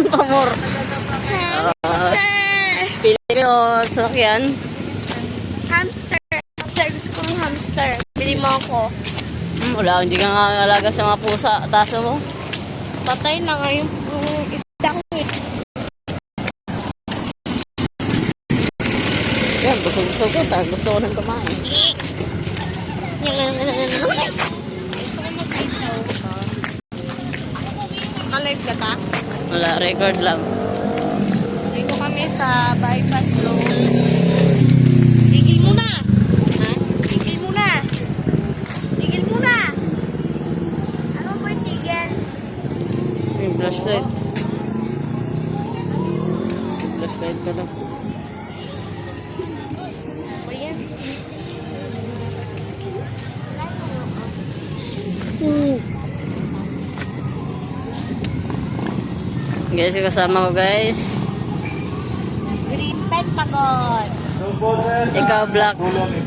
Pamor. Pilipino sakyan. Hamster. Gusto ko ng hamster. Bili mo ako. Wala, hindi ka nga alaga sa mga pusa. Taso mo. Patay na nga yung isda ko eh. Yan, busog-busog ko. Gusto ko nang kumain. Gusto ko mag-isaw. Nalive ka ta? Wala, record lang. Dito kami sa bypass road. Tigil mo na! Ha? Tigil mo na! Tigil mo na! Ano ba yung tigil? Yung flashlight. Flashlight ka lang. Ba yan? Guys, kasama ko guys. Green Pentagon. Ikaw, Black. Dami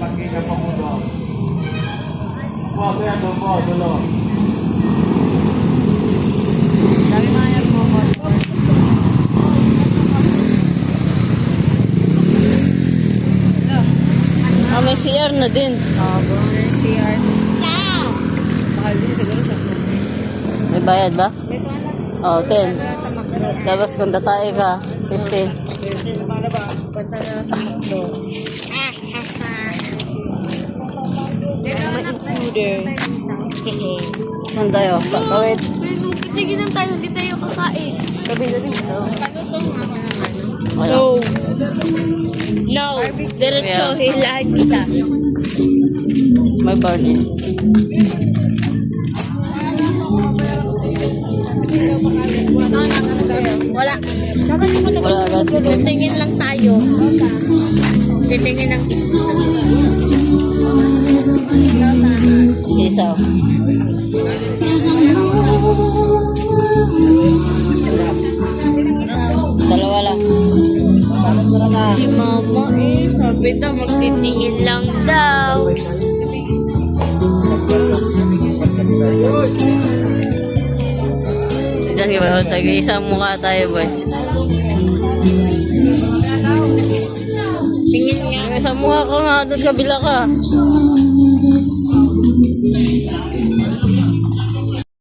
mga nagmumot. May CR na din. Buwan na yung CR. Mahal din siguro sa may bayad ba? Dito anak. Oo, 10. Sa McDo. Tapos kung tatay ka, 15. Punta na sa McDo. Ma-includer. Saan tayo? Kawit. Tigil lang tayo, hindi tayo kakain. Kabila din ito. Kalutong ako naman. Wala. No. Diretso, hilahin kita. May burning. Wala. Wala agad. Titingin lang tayo. Titingin lang. Isaw. Dalawa lang. Si mama sabi daw magtitingin lang daw. Diyan ka ba? Tag-isang mukha tayo boy. Tingin nga. Isang mukha ko nga, doon kabila ka.